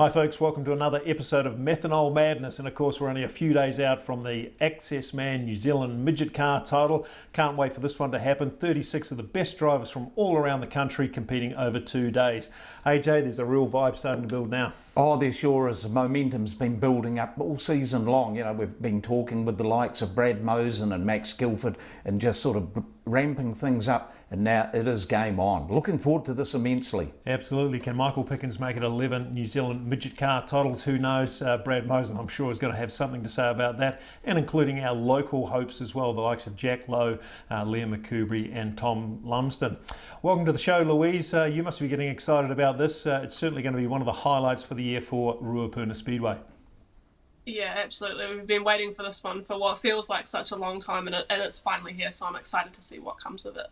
Hi folks, welcome to another episode of Methanol Madness, and of course we're only a few days out from the Access Man New Zealand Midget Car title. Can't wait for this one to happen. 36 of the best drivers from all around the country competing over 2 days. AJ, there's a real vibe starting to build now. Oh, there sure is. The momentum's been building up all season long. You know, we've been talking with the likes of Brad Mosen and Max Guilford and just sort of ramping things up, and now it is game on. Looking forward to this immensely. Absolutely. Can Michael Pickens make it 11 New Zealand Midget Car titles? Who knows? Brad Mosen, I'm sure, is going to have something to say about that, and including our local hopes as well, the likes of Jack Lowe, Liam McCoubry and Tom Lumsden. Welcome to the show, Louise. You must be getting excited about this. It's certainly going to be one of the highlights for the year for Ruapuna Speedway. Yeah, absolutely. We've been waiting for this one for what feels like such a long time, and it's finally here, so I'm excited to see what comes of it.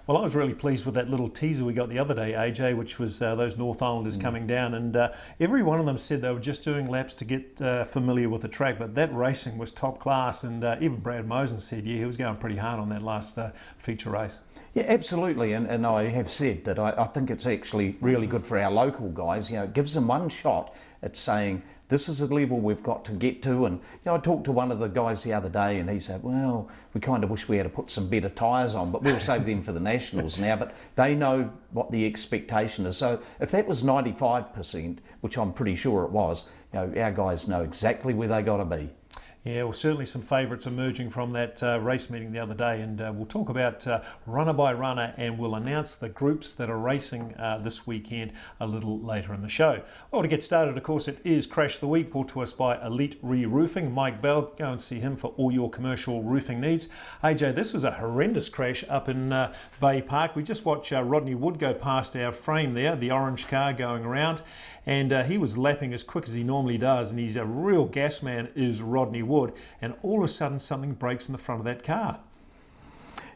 Well, I was really pleased with that little teaser we got the other day, AJ, which was those North Islanders coming down, and every one of them said they were just doing laps to get familiar with the track, but that racing was top class, and even Brad Mosen said, yeah, he was going pretty hard on that last feature race. Yeah, absolutely, and I have said that I think it's actually really good for our local guys. You know, it gives them one shot at saying, this is a level we've got to get to. And you know, I talked to one of the guys the other day and he said, well, we kind of wish we had to put some better tyres on, but we'll save them for the Nationals now. But they know what the expectation is. So if that was 95%, which I'm pretty sure it was, you know, our guys know exactly where they got to be. Yeah, well, certainly some favourites emerging from that race meeting the other day, and we'll talk about runner by runner, and we'll announce the groups that are racing this weekend a little later in the show. Well, to get started, of course, it is Crash of the Week, brought to us by Elite Re-Roofing. Mike Bell, go and see him for all your commercial roofing needs. AJ, this was a horrendous crash up in Bay Park. We just watched Rodney Wood go past our frame there, the orange car going around, and he was lapping as quick as he normally does, and he's a real gas man, is Rodney Wood, and all of a sudden something breaks in the front of that car.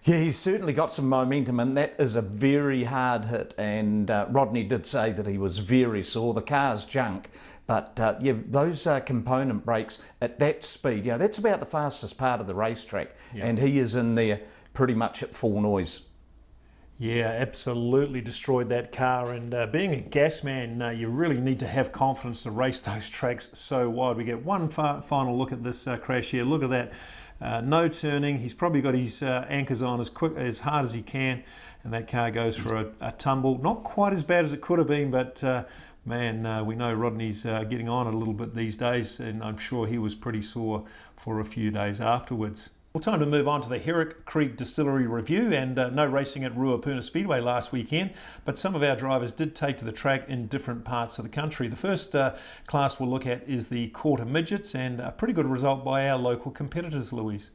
Yeah, he's certainly got some momentum, and that is a very hard hit, and Rodney did say that he was very sore. The car's junk, but yeah, those component brakes at that speed, yeah, that's about the fastest part of the racetrack, and he is in there pretty much at full noise. Yeah, absolutely destroyed that car, and being a gas man, you really need to have confidence to race those tracks so wide. We get one final look at this crash here. Look at that, no turning. He's probably got his anchors on as hard as he can, and that car goes for a tumble. Not quite as bad as it could have been, but man, we know Rodney's getting on a little bit these days, and I'm sure he was pretty sore for a few days afterwards. Well, time to move on to the Herrick Creek Distillery review, and no racing at Ruapuna Speedway last weekend, but some of our drivers did take to the track in different parts of the country. The first class we'll look at is the quarter midgets, and a pretty good result by our local competitors, Louise.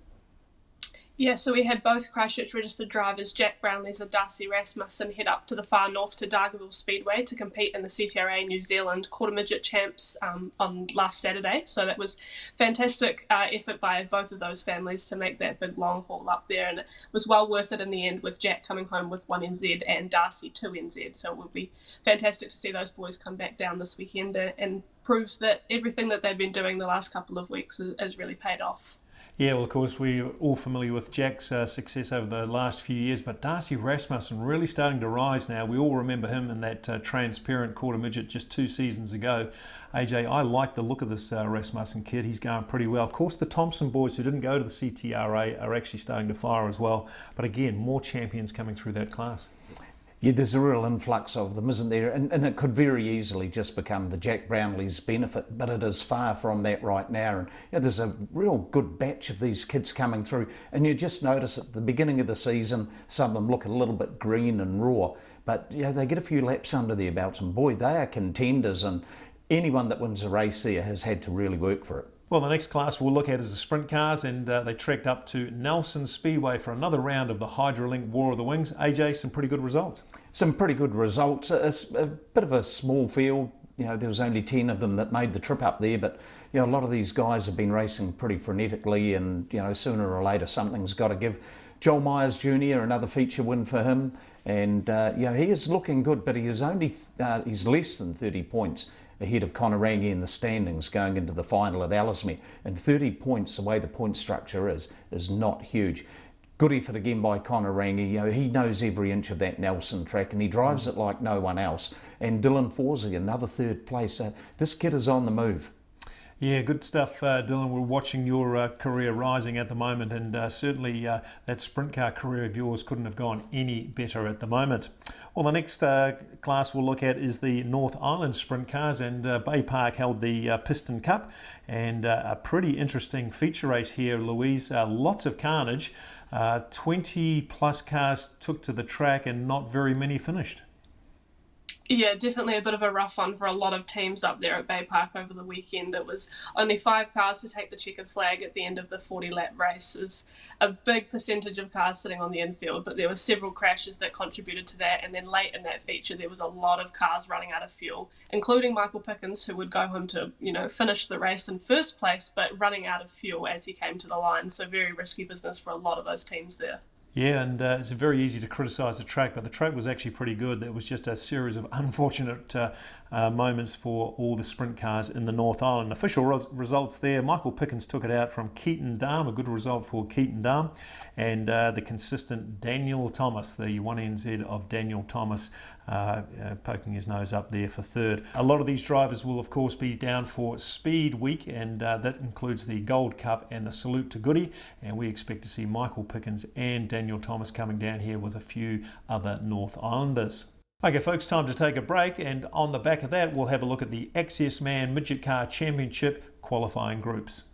Yeah, so we had both Christchurch registered drivers Jack Brownlees and Darcy Rasmussen head up to the far north to Dargaville Speedway to compete in the CTRA New Zealand Quarter Midget Champs on last Saturday. So that was fantastic effort by both of those families to make that big long haul up there, and it was well worth it in the end, with Jack coming home with 1 NZ and Darcy 2 NZ. So it will be fantastic to see those boys come back down this weekend and prove that everything that they've been doing the last couple of weeks has really paid off. Yeah, well, of course, we're all familiar with Jack's success over the last few years, but Darcy Rasmussen really starting to rise now. We all remember him in that transparent quarter midget just 2 seasons ago. AJ, I like the look of this Rasmussen kid. He's going pretty well. Of course, the Thompson boys who didn't go to the CTRA are actually starting to fire as well. But again, more champions coming through that class. Yeah, there's a real influx of them, isn't there? And it could very easily just become the Jack Brownlee's benefit, but it is far from that right now. And you know, there's a real good batch of these kids coming through, and you just notice at the beginning of the season, some of them look a little bit green and raw, but you know, they get a few laps under their belts, and boy, they are contenders, and anyone that wins a race there has had to really work for it. Well, the next class we'll look at is the sprint cars, and they trekked up to Nelson Speedway for another round of the Hydrolink War of the Wings. AJ, some pretty good results. Some pretty good results. A bit of a small field. You know, there was only 10 of them that made the trip up there, but you know, a lot of these guys have been racing pretty frenetically, and you know, sooner or later something's got to give. Joel Myers Jr., another feature win for him, and you know, he is looking good, but he is only he's less than 30 points ahead of Conor Rangi in the standings going into the final at Ellesmere, and 30 points, the way the point structure is not huge. good effort again by Connor Rangi. You know, he knows every inch of that Nelson track and he drives it like no one else. And Dylan Forsey, another third place. This kid is on the move. Yeah, good stuff, Dylan. We're watching your career rising at the moment, and certainly that sprint car career of yours couldn't have gone any better at the moment. Well, the next class we'll look at is the North Island sprint cars, and Bay Park held the Piston Cup, and a pretty interesting feature race here, Louise. Lots of carnage. 20 plus cars took to the track and not very many finished. Yeah, definitely a bit of a rough one for a lot of teams up there at Bay Park over the weekend. It was only 5 cars to take the checkered flag at the end of the 40-lap race. It's a big percentage of cars sitting on the infield, but there were several crashes that contributed to that. And then late in that feature, there was a lot of cars running out of fuel, including Michael Pickens, who would go home to, finish the race in first place, but running out of fuel as he came to the line. So very risky business for a lot of those teams there. Yeah, and it's very easy to criticise the track, but the track was actually pretty good. There was just a series of unfortunate moments for all the sprint cars in the North Island. Official results there, Michael Pickens took it out from Keaton Dam, a good result for Keaton Dam, and the consistent Daniel Thomas, the 1NZ of Daniel Thomas, poking his nose up there for third. A lot of these drivers will of course be down for Speed Week, and that includes the Gold Cup and the Salute to Goody, and we expect to see Michael Pickens and Daniel Thomas coming down here with a few other North Islanders. Okay folks, time to take a break, and on the back of that we'll have a look at the Access Man Midget Car Championship qualifying groups.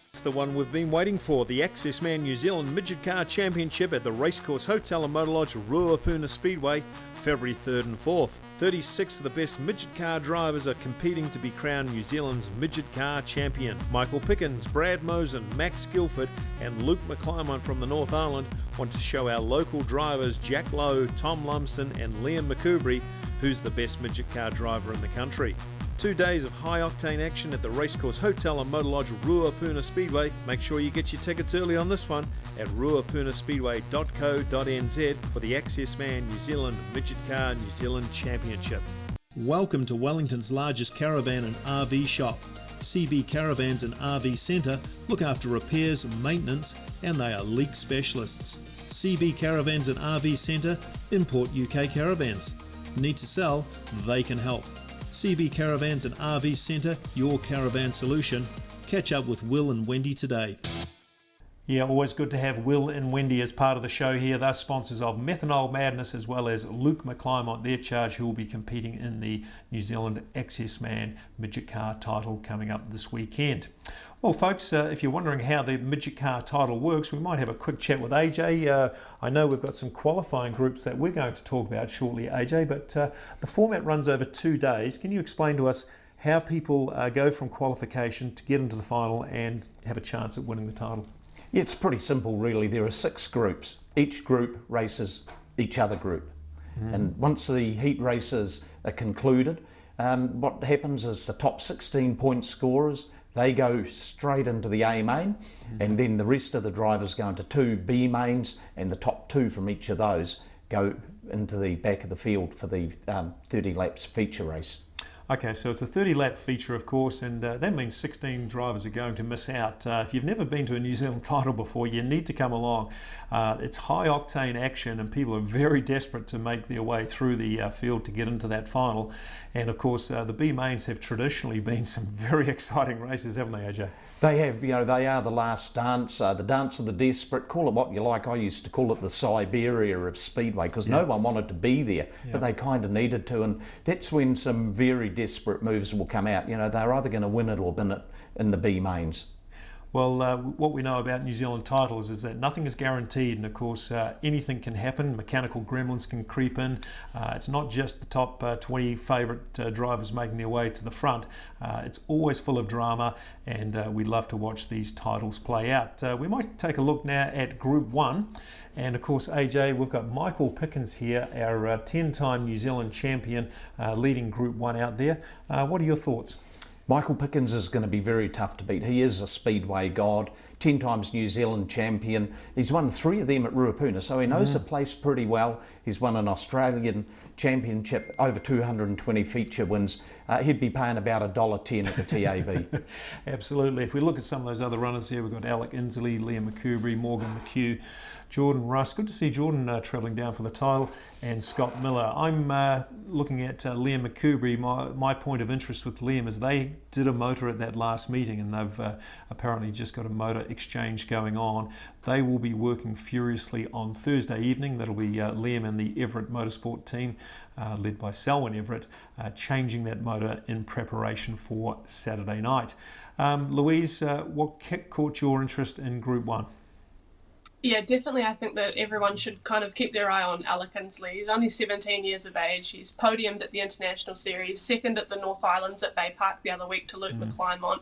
It's the one we've been waiting for, the Access Man New Zealand Midget Car Championship at the Racecourse Hotel and Motor Lodge, Ruapuna Speedway, February 3rd and 4th. 36 of the best midget car drivers are competing to be crowned New Zealand's Midget Car Champion. Michael Pickens, Brad Mosen, Max Guilford and Luke McClymont from the North Island want to show our local drivers Jack Lowe, Tom Lumsden and Liam McCoubrey who's the best midget car driver in the country. 2 days of high-octane action at the Racecourse Hotel and Motor Lodge, Ruapuna Speedway. Make sure you get your tickets early on this one at ruapunaspeedway.co.nz for the Access Man New Zealand Midget Car New Zealand Championship. Welcome to Wellington's largest caravan and RV shop. CB Caravans and RV Centre look after repairs and maintenance, and they are leak specialists. CB Caravans and RV Centre import UK caravans. Need to sell? They can help. CB Caravans and RV Centre, your caravan solution. Catch up with Will and Wendy today. Yeah, always good to have Will and Wendy as part of the show here. They're sponsors of Methanol Madness, as well as Luke McClymont, their charge, who will be competing in the New Zealand Access Man Midget Car title coming up this weekend. Well, folks, if you're wondering how the Midget Car title works, we might have a quick chat with AJ. I know we've got some qualifying groups that we're going to talk about shortly, AJ, but the format runs over 2 days. Can you explain to us how people go from qualification to get into the final and have a chance at winning the title? Yeah, it's pretty simple really. There are 6 groups. Each group races each other group. And once the heat races are concluded, what happens is the top 16 point scorers, they go straight into the A main, and then the rest of the drivers go into 2 B mains, and the top 2 from each of those go into the back of the field for the 30 laps feature race. Okay, so it's a 30-lap feature, of course, and that means 16 drivers are going to miss out. If you've never been to a New Zealand title before, you need to come along. It's high-octane action, and people are very desperate to make their way through the field to get into that final. And, of course, the B mains have traditionally been some very exciting races, haven't they, AJ? They have, they are the last dance, the dance of the desperate, call it what you like. I used to call it the Siberia of Speedway, because no one wanted to be there, but they kind of needed to, and that's when some very desperate moves will come out. They're either going to win it or bin it in the B mains. Well, what we know about New Zealand titles is that nothing is guaranteed, and of course anything can happen. Mechanical gremlins can creep in. It's not just the top 20 favourite drivers making their way to the front. It's always full of drama, and we love to watch these titles play out. We might take a look now at Group 1. And of course, AJ, we've got Michael Pickens here, our 10-time New Zealand champion, leading Group 1 out there. What are your thoughts? Michael Pickens is going to be very tough to beat. He is a speedway god, 10 times New Zealand champion. He's won 3 of them at Ruapuna, so he knows the place pretty well. He's won an Australian championship, over 220 feature wins. He'd be paying about $1.10 at the TAB. Absolutely. If we look at some of those other runners here, we've got Alec Inslee, Liam McCoubrey, Morgan McHugh, Jordan Russ. Good to see Jordan travelling down for the title, and Scott Miller. I'm looking at Liam McCoubrey. My point of interest with Liam is they did a motor at that last meeting, and they've apparently just got a motor exchange going on. They will be working furiously on Thursday evening. That'll be Liam and the Everett Motorsport team, led by Selwyn Everett, changing that motor in preparation for Saturday night. Louise, what caught your interest in Group 1? Yeah, definitely. I think that everyone should kind of keep their eye on Alec Inslee. He's only 17 years of age. He's podiumed at the International Series, second at the North Islands at Bay Park the other week to Luke McClymont,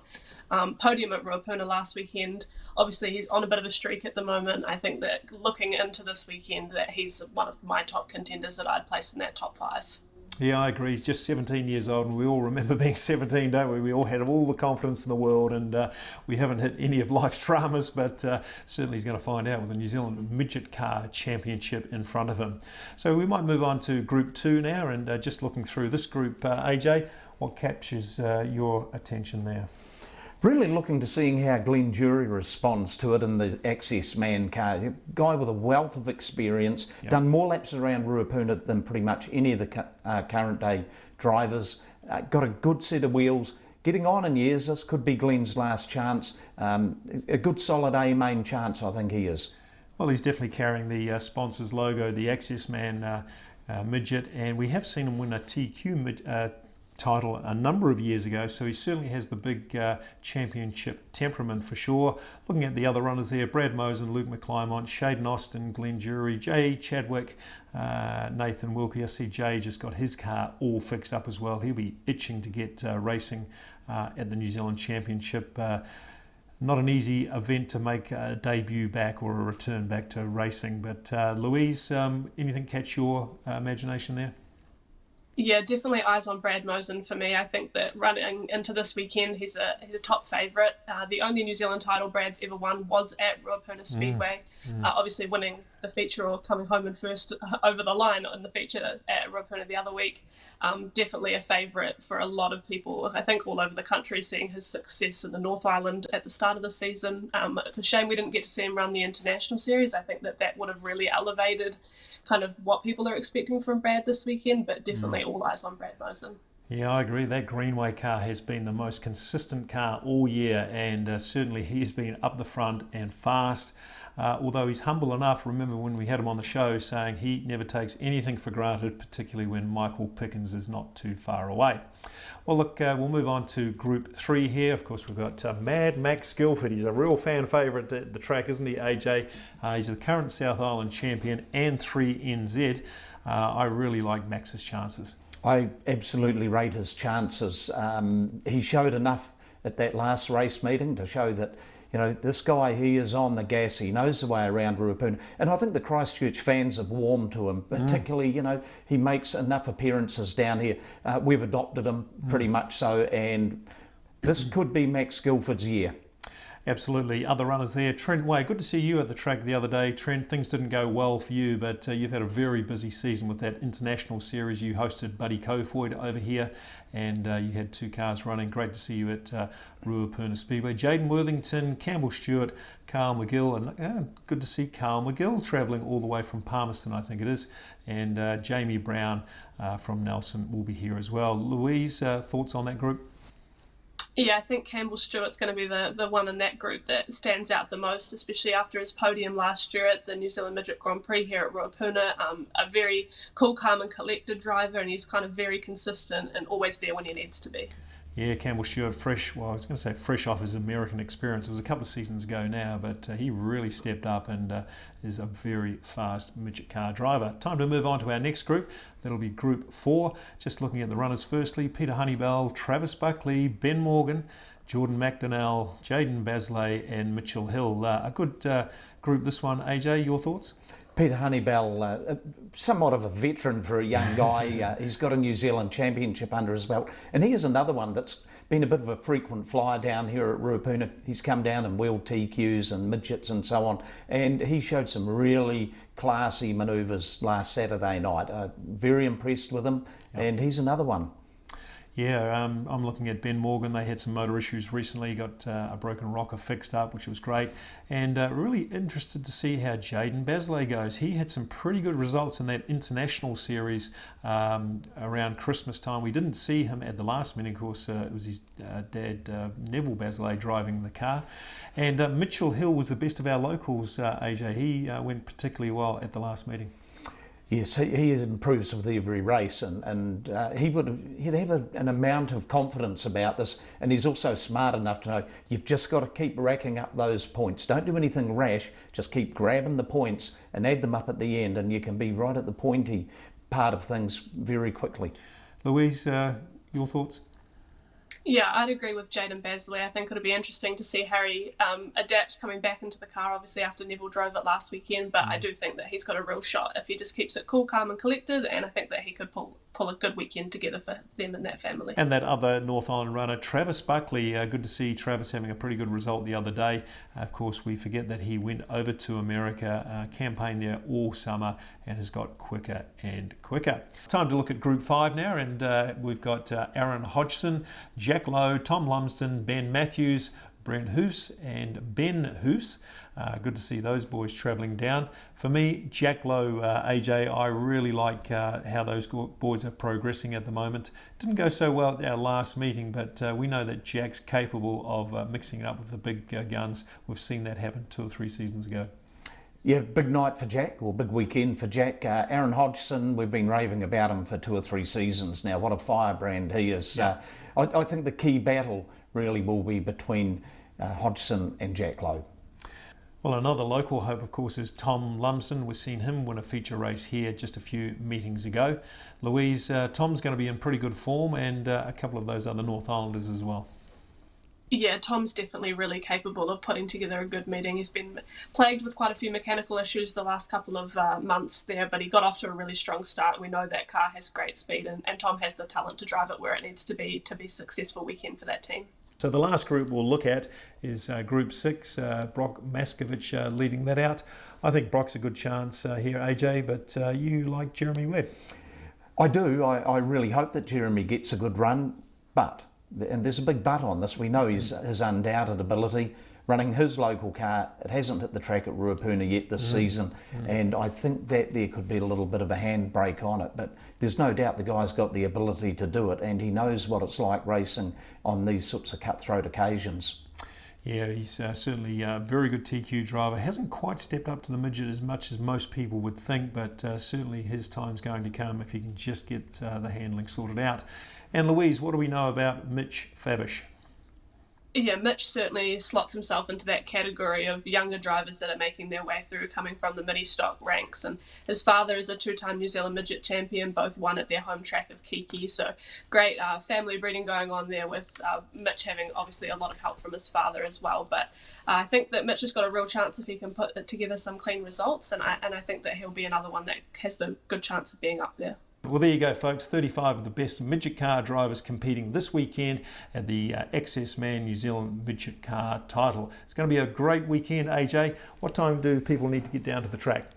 podium at Ruapuna last weekend. Obviously, he's on a bit of a streak at the moment. I think that looking into this weekend, that he's one of my top contenders that I'd place in that top 5. Yeah, I agree. He's just 17 years old, and we all remember being 17, don't we? We all had all the confidence in the world, and we haven't hit any of life's dramas, but certainly he's going to find out with the New Zealand Midget Car Championship in front of him. So we might move on to Group 2 now, and just looking through this group, AJ, what captures your attention there? Really looking to seeing how Glenn Jury responds to it in the Access Man car. A guy with a wealth of experience, done more laps around Ruapuna than pretty much any of the current day drivers. Got a good set of wheels. Getting on in years, this could be Glenn's last chance. A good solid A main chance, I think he is. Well, he's definitely carrying the sponsor's logo, the Access Man Midget, and we have seen him win a TQ title a number of years ago, so he certainly has the big championship temperament for sure. Looking at the other runners there, Brad Mosen, Luke McClymont, Shaden Austin, Glenn Jury, Jay Chadwick, Nathan Wilkie. I see Jay just got his car all fixed up as well. He'll be itching to get racing at the New Zealand Championship. Not an easy event to make a debut back or a return back to racing, but Louise, anything catch your imagination there? Yeah, definitely eyes on Brad Mosen for me. I think that running into this weekend, he's a top favourite. The only New Zealand title Brad's ever won was at Ruapuna Speedway. Obviously winning the feature or coming home in first over the line in the feature at Ruapuna the other week. Definitely a favourite for a lot of people, I think all over the country, seeing his success in the North Island at the start of the season. It's a shame we didn't get to see him run the International Series. I think that would have really elevated kind of what people are expecting from Brad this weekend, but definitely all eyes on Brad Mosen. Yeah, I agree. That Greenway car has been the most consistent car all year, and certainly he's been up the front and fast. Although he's humble enough, remember when we had him on the show saying he never takes anything for granted, particularly when Michael Pickens is not too far away. Well, look, we'll move on to Group 3 here. Of course, we've got Mad Max Guilford. He's a real fan favourite at the track, isn't he, AJ? He's the current South Island champion and 3NZ. I really like Max's chances. I absolutely rate his chances. He showed enough at that last race meeting to show that, you know, this guy, he is on the gas. He knows the way around Ruapuna. And I think the Christchurch fans have warmed to him, particularly, you know, he makes enough appearances down here. We've adopted him pretty much so, and this could be Max Guilford's year. Absolutely. Other runners there. Trent Way, good to see you at the track the other day. Trent, things didn't go well for you, but you've had a very busy season with that international series. You hosted Buddy Kofoid over here, and you had 2 cars running. Great to see you at Ruapuna Speedway. Jaden Worthington, Campbell Stewart, Carl McGill, and good to see Carl McGill travelling all the way from Palmerston, I think it is, and Jamie Brown from Nelson will be here as well. Louise, thoughts on that group? Yeah, I think Campbell Stewart's going to be the one in that group that stands out the most, especially after his podium last year at the New Zealand Midget Grand Prix here at Ruapuna. A very cool, calm and collected driver, and he's kind of very consistent and always there when he needs to be. Yeah, Campbell Stewart, fresh off his American experience. It was a couple of seasons ago now, but he really stepped up and is a very fast midget car driver. Time to move on to our next group. That'll be Group 4. Just looking at the runners firstly, Peter Honeybell, Travis Buckley, Ben Morgan, Jordan McDonnell, Jaden Basley and Mitchell Hill. A good group this one. AJ, your thoughts? Peter Honeybell, somewhat of a veteran for a young guy. He's got a New Zealand championship under his belt, and he is another one that's been a bit of a frequent flyer down here at Ruapuna. He's come down and wheeled TQs and midgets and so on, and he showed some really classy manoeuvres last Saturday night. Very impressed with him, and he's another one. Yeah, I'm looking at Ben Morgan. They had some motor issues recently, got a broken rocker fixed up, which was great. And really interested to see how Jaden Basley goes. He had some pretty good results in that international series around Christmas time. We didn't see him at the last meeting, of course. It was his dad, Neville Basley, driving the car. And Mitchell Hill was the best of our locals, AJ. He went particularly well at the last meeting. Yes, he improves with every race, and he'd have an amount of confidence about this, and he's also smart enough to know you've just got to keep racking up those points. Don't do anything rash, just keep grabbing the points and add them up at the end, and you can be right at the pointy part of things very quickly. Louise, your thoughts? Yeah, I'd agree with Jaden Basley. I think it'll be interesting to see Harry adapt coming back into the car, obviously after Neville drove it last weekend, but I do think that he's got a real shot if he just keeps it cool, calm and collected, and I think that he could pull a good weekend together for them and that family. And that other North Island runner, Travis Buckley, good to see Travis having a pretty good result the other day. Of course, we forget that he went over to America, campaigned there all summer, and has got quicker and quicker. Time to look at Group 5 now, and we've got Aaron Hodgson, Jack Lowe, Tom Lumsden, Ben Matthews, Brent Hoos and Ben Hoos. Good to see those boys travelling down. For me, Jack Lowe, AJ, I really like how those boys are progressing at the moment. Didn't go so well at our last meeting, but we know that Jack's capable of mixing it up with the big guns. We've seen that happen 2 or 3 seasons ago. Yeah, big night for Jack, or big weekend for Jack. Aaron Hodgson, we've been raving about him for 2 or 3 seasons now. What a firebrand he is. Yeah. I think the key battle really will be between Hodgson and Jack Lowe. Well, another local hope, of course, is Tom Lumsden. We've seen him win a feature race here just a few meetings ago. Louise, Tom's going to be in pretty good form, and a couple of those other North Islanders as well. Yeah, Tom's definitely really capable of putting together a good meeting. He's been plagued with quite a few mechanical issues the last couple of months there, but he got off to a really strong start. We know that car has great speed, and Tom has the talent to drive it where it needs to be a successful weekend for that team. So the last group we'll look at is Group 6, Brock Maskovich leading that out. I think Brock's a good chance here, AJ, but you like Jeremy Webb. I do. I really hope that Jeremy gets a good run, but, and there's a big but on this, we know his undoubted ability. Running his local car, it hasn't hit the track at Ruapuna yet this season, and I think that there could be a little bit of a handbrake on it, but there's no doubt the guy's got the ability to do it, and he knows what it's like racing on these sorts of cutthroat occasions. Yeah, he's certainly a very good TQ driver. Hasn't quite stepped up to the midget as much as most people would think, but certainly his time's going to come if he can just get the handling sorted out. And Louise, what do we know about Mitch Fabish? Yeah, Mitch certainly slots himself into that category of younger drivers that are making their way through, coming from the mini stock ranks. And his father is a 2-time New Zealand Midget champion, both won at their home track of Kiki. So great family breeding going on there, with Mitch having obviously a lot of help from his father as well. But I think that Mitch has got a real chance if he can put together some clean results, and I think that he'll be another one that has the good chance of being up there. Well, there you go, folks. 35 of the best midget car drivers competing this weekend at the XS Man New Zealand Midget Car title. It's going to be a great weekend, AJ. What time do people need to get down to the track?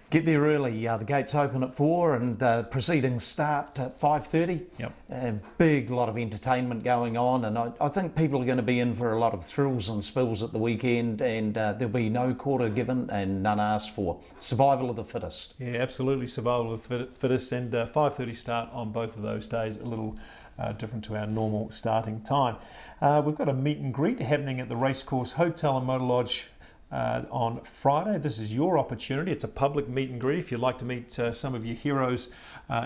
Get there early. The gates open at 4 and proceedings start at 5:30. Yep. A big lot of entertainment going on, and I think people are going to be in for a lot of thrills and spills at the weekend, and there'll be no quarter given and none asked for. Survival of the fittest. Yeah, absolutely, survival of the fittest, and 5:30 start on both of those days, a little different to our normal starting time. We've got a meet and greet happening at the Racecourse Hotel and Motor Lodge on Friday. This is your opportunity. It's a public meet and greet if you'd like to meet some of your heroes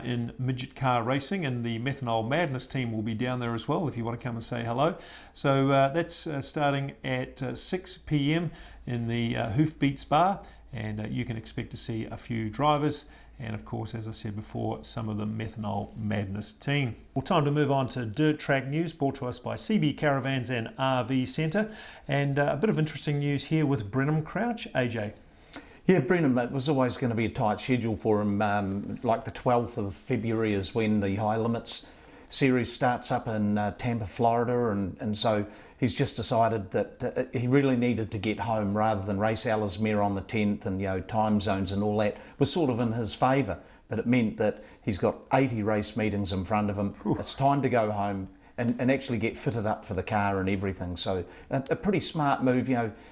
in midget car racing, and the Methanol Madness team will be down there as well if you want to come and say hello. So that's starting at 6 p.m. in the Hoofbeats Bar, and you can expect to see a few drivers and, of course, as I said before, some of the Methanol Madness team. Well, time to move on to dirt track news brought to us by CB Caravans and RV Centre, and a bit of interesting news here with Brenham Crouch. AJ. Yeah, Brenham, it was always going to be a tight schedule for him. Like the 12th of February is when the high limits series starts up in Tampa, Florida, and so he's just decided that he really needed to get home rather than race Ellesmere on the 10th, and time zones and all that was sort of in his favour. But it meant that he's got 80 race meetings in front of him. Ooh. It's time to go home and actually get fitted up for the car and everything. So a pretty smart move.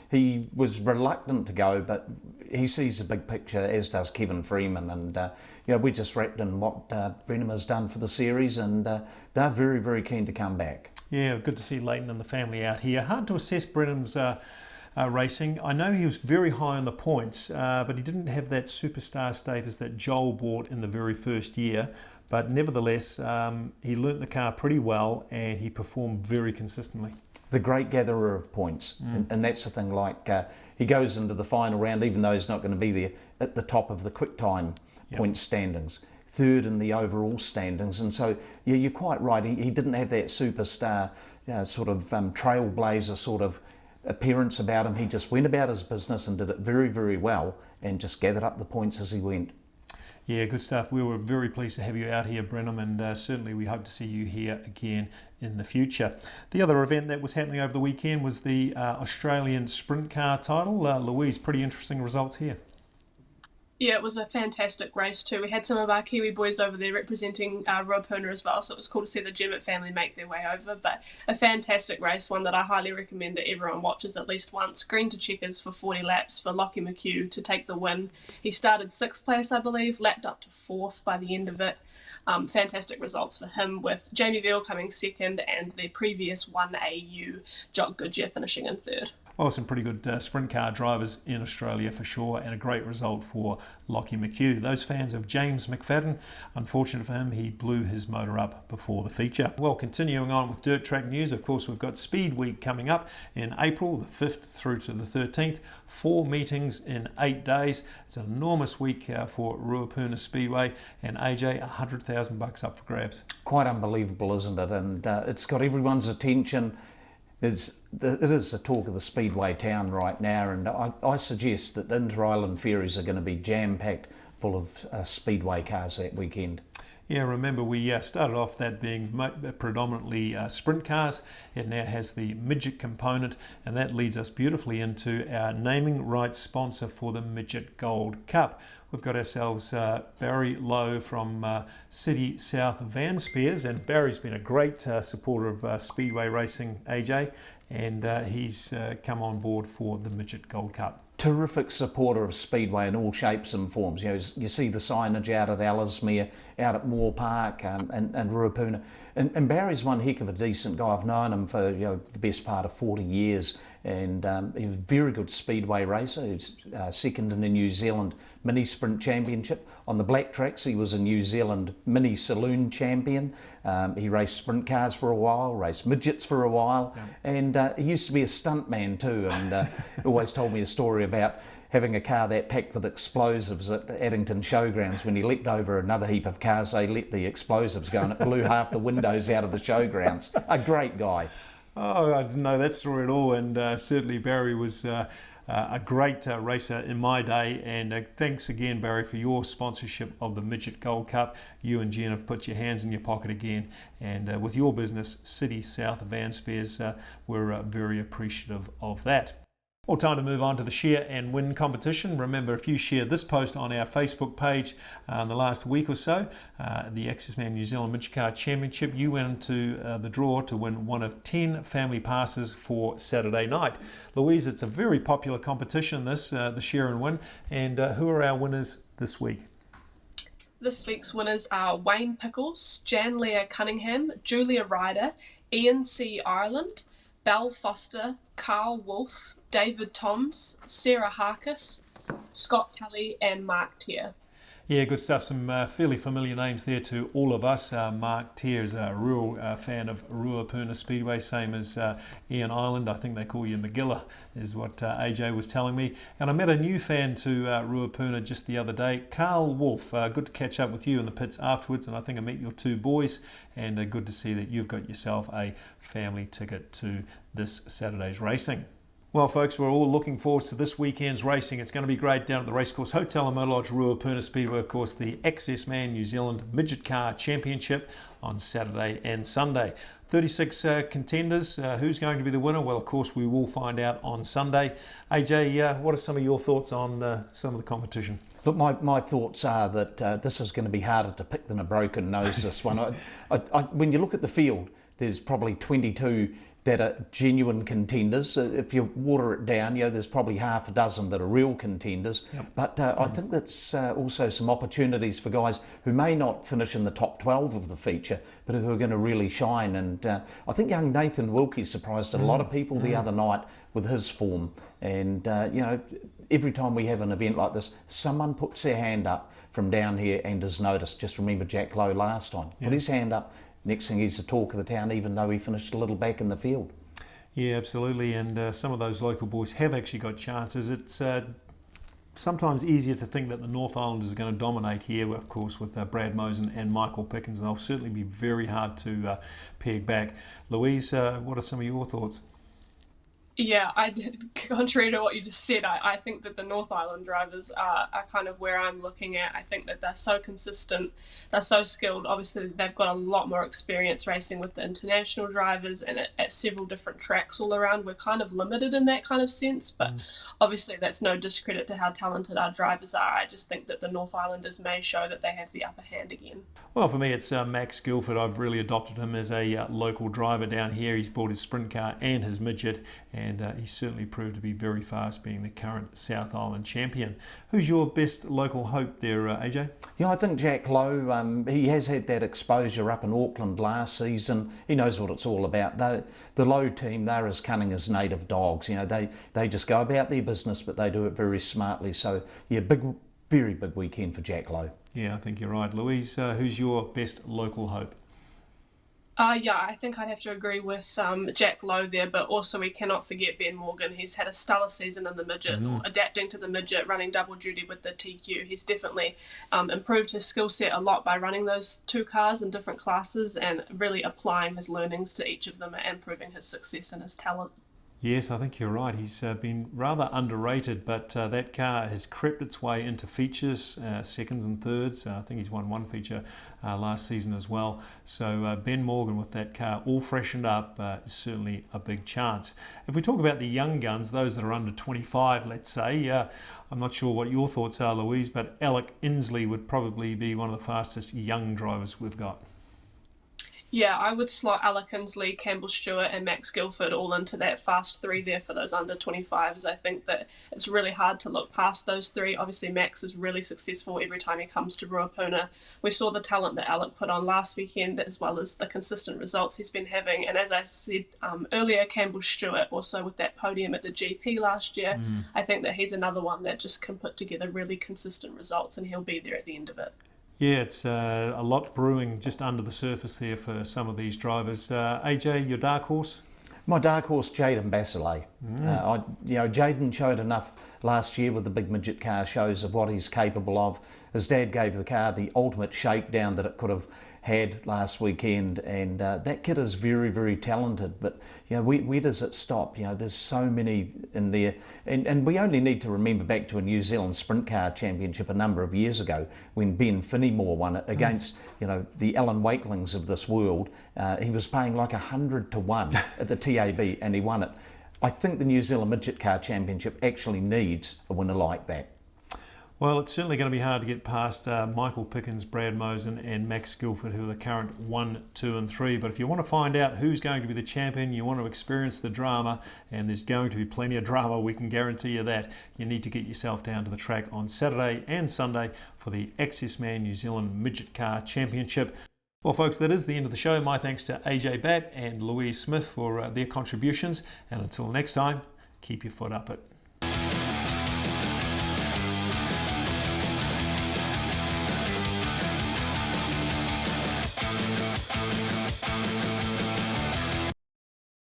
He was reluctant to go, but he sees the big picture, as does Kevin Freeman. And we're just wrapped in what Brenham has done for the series, and they're very, very keen to come back. Yeah, good to see Leighton and the family out here. Hard to assess Brenham's racing. I know he was very high on the points, but he didn't have that superstar status that Joel brought in the very first year. But nevertheless, he learnt the car pretty well, and he performed very consistently. The great gatherer of points, and that's the thing. Like he goes into the final round, even though he's not going to be there at the top of the quick time point standings, third in the overall standings. And so, yeah, you're quite right. He didn't have that superstar, sort of trailblazer sort of appearance about him. He just went about his business and did it very, very well, and just gathered up the points as he went. Yeah, good stuff. We were very pleased to have you out here, Brenham, and certainly we hope to see you here again in the future. The other event that was happening over the weekend was the Australian Sprint Car title. Louise, pretty interesting results here. Yeah, it was a fantastic race too. We had some of our Kiwi boys over there representing Ruapuna as well, so it was cool to see the Jemmett family make their way over. But a fantastic race, one that I highly recommend that everyone watches at least once. Green to checkers for 40 laps for Lockie McHugh to take the win. He started 6th place, I believe, lapped up to 4th by the end of it. Fantastic results for him, with Jamie Veal coming 2nd and the previous 1AU Jock Goodyear finishing in 3rd. Well, some pretty good sprint car drivers in Australia for sure, and a great result for Lockie McHugh. Those fans of James McFadden, unfortunate for him, he blew his motor up before the feature. Well, continuing on with dirt track news, of course, we've got Speed Week coming up in April, the 5th through to the 13th. 4 meetings in 8 days. It's an enormous week for Ruapuna Speedway, and AJ, $100,000 up for grabs. Quite unbelievable, isn't it? And it's got everyone's attention. It is the talk of the Speedway town right now, and I suggest that the inter-island ferries are going to be jam-packed full of Speedway cars that weekend. Yeah, remember we started off that being predominantly sprint cars. It now has the midget component, and that leads us beautifully into our naming rights sponsor for the Midget Gold Cup. We've got ourselves Barry Lowe from City South Van Spears, and Barry's been a great supporter of Speedway racing, AJ, and he's come on board for the Midget Gold Cup. Terrific supporter of Speedway in all shapes and forms. You see the signage out at Ellesmere, out at Moore Park, and Ruapuna. And Barry's one heck of a decent guy. I've known him for the best part of 40 years, and he's a very good Speedway racer. He's 2nd in the New Zealand Mini Sprint Championship. On the black tracks, he was a New Zealand Mini Saloon champion. He raced sprint cars for a while, raced midgets for a while, and he used to be a stuntman too, and always told me a story about having a car that packed with explosives at the Addington Showgrounds. When he leapt over another heap of cars, they let the explosives go and it blew half the windows out of the showgrounds. A great guy. Oh, I didn't know that story at all, and certainly Barry was a great racer in my day, and thanks again, Barry, for your sponsorship of the Midget Gold Cup. You and Jen have put your hands in your pocket again, and with your business, City South Van Spears, we're very appreciative of that. Well, time to move on to the Share and Win competition. Remember, if you shared this post on our Facebook page in the last week or so, the Accessman New Zealand Midget Car Championship, you went into the draw to win one of 10 family passes for Saturday night. Louise, it's a very popular competition, this, the Share and Win, and who are our winners this week? This week's winners are Wayne Pickles, Jan Leah Cunningham, Julia Ryder, Ian C. Ireland, Belle Foster, Carl Wolfe, David Toms, Sarah Harkis, Scott Kelly and Mark Tier. Yeah, good stuff. Some fairly familiar names there to all of us. Mark Tier is a real fan of Ruapuna Speedway, same as Ian Ireland. I think they call you Magilla, is what AJ was telling me. And I met a new fan to Ruapuna just the other day, Carl Wolfe. Good to catch up with you in the pits afterwards, and I think I met your 2 boys, and good to see that you've got yourself a family ticket to this Saturday's racing. Well, folks, we're all looking forward to this weekend's racing. It's going to be great down at the Racecourse Hotel and Motor Lodge, Ruapuna Speedway. Of course, the XS Man New Zealand Midget Car Championship on Saturday and Sunday. 36 contenders. Who's going to be the winner? Well, of course, we will find out on Sunday. AJ, what are some of your thoughts on some of the competition? Look, my thoughts are that this is going to be harder to pick than a broken nose, this one. When you look at the field, there's probably 22 that are genuine contenders. If you water it down, there's probably half a dozen that are real contenders. Yep. But I think that's also some opportunities for guys who may not finish in the top 12 of the feature, but who are going to really shine. And I think young Nathan Wilkie surprised a lot of people the other night with his form. And, every time we have an event like this, someone puts their hand up from down here and is noticed. Just remember Jack Lowe last time. Put his hand up. Next thing, he's the talk of the town, even though he finished a little back in the field. Yeah, absolutely. And some of those local boys have actually got chances. It's sometimes easier to think that the North Islanders are going to dominate here, of course, with Brad Mosen and Michael Pickens. And they'll certainly be very hard to peg back. Louise, what are some of your thoughts? Yeah, contrary to what you just said, I think that the North Island drivers are kind of where I'm looking at. I think that they're so consistent, they're so skilled. Obviously, they've got a lot more experience racing with the international drivers and at several different tracks all around. We're kind of limited in that kind of sense, but obviously that's no discredit to how talented our drivers are. I just think that the North Islanders may show that they have the upper hand again. Well, for me, it's Max Guilford. I've really adopted him as a local driver down here. He's brought his sprint car and his midget, and he's certainly proved to be very fast, being the current South Island champion. Who's your best local hope there, AJ? Yeah, I think Jack Lowe, he has had that exposure up in Auckland last season. He knows what it's all about. The Lowe team, they're as cunning as native dogs. They just go about their business, but they do it very smartly. So, yeah, very big weekend for Jack Lowe. Yeah, I think you're right. Louise, who's your best local hope? Yeah, I think I'd have to agree with Jack Lowe there, but also we cannot forget Ben Morgan. He's had a stellar season in the midget, adapting to the midget, running double duty with the TQ. He's definitely improved his skill set a lot by running those two cars in different classes and really applying his learnings to each of them and proving his success and his talent. Yes, I think you're right. He's been rather underrated, but that car has crept its way into features, seconds and thirds. I think he's won one feature last season as well. So Ben Morgan with that car all freshened up is certainly a big chance. If we talk about the young guns, those that are under 25, let's say, I'm not sure what your thoughts are, Louise, but Alec Inslee would probably be one of the fastest young drivers we've got. Yeah, I would slot Alec Inslee, Campbell Stewart and Max Guilford all into that fast three there for those under 25s. I think that it's really hard to look past those three. Obviously, Max is really successful every time he comes to Ruapuna. We saw the talent that Alec put on last weekend as well as the consistent results he's been having. And as I said earlier, Campbell Stewart also with that podium at the GP last year. I think that he's another one that just can put together really consistent results and he'll be there at the end of it. Yeah, it's a lot brewing just under the surface there for some of these drivers. AJ, your dark horse? My dark horse, Jaden Basile. Jaden showed enough last year with the big midget car shows of what he's capable of. His dad gave the car the ultimate shakedown that it could have had last weekend, and that kid is very, very talented. But where does it stop? There's so many in there, and we only need to remember back to a New Zealand Sprint Car Championship a number of years ago when Ben Finnimore won it against the Alan Wakelings of this world. He was paying like 100 to 1 at the TAB, and he won it. I think the New Zealand Midget Car Championship actually needs a winner like that. Well, it's certainly going to be hard to get past Michael Pickens, Brad Mosen and Max Guilford, who are the current 1, 2 and 3. But if you want to find out who's going to be the champion, you want to experience the drama, and there's going to be plenty of drama, we can guarantee you that, you need to get yourself down to the track on Saturday and Sunday for the XS Man New Zealand Midget Car Championship. Well, folks, that is the end of the show. My thanks to AJ Batt and Louise Smith for their contributions. And until next time, keep your foot up it.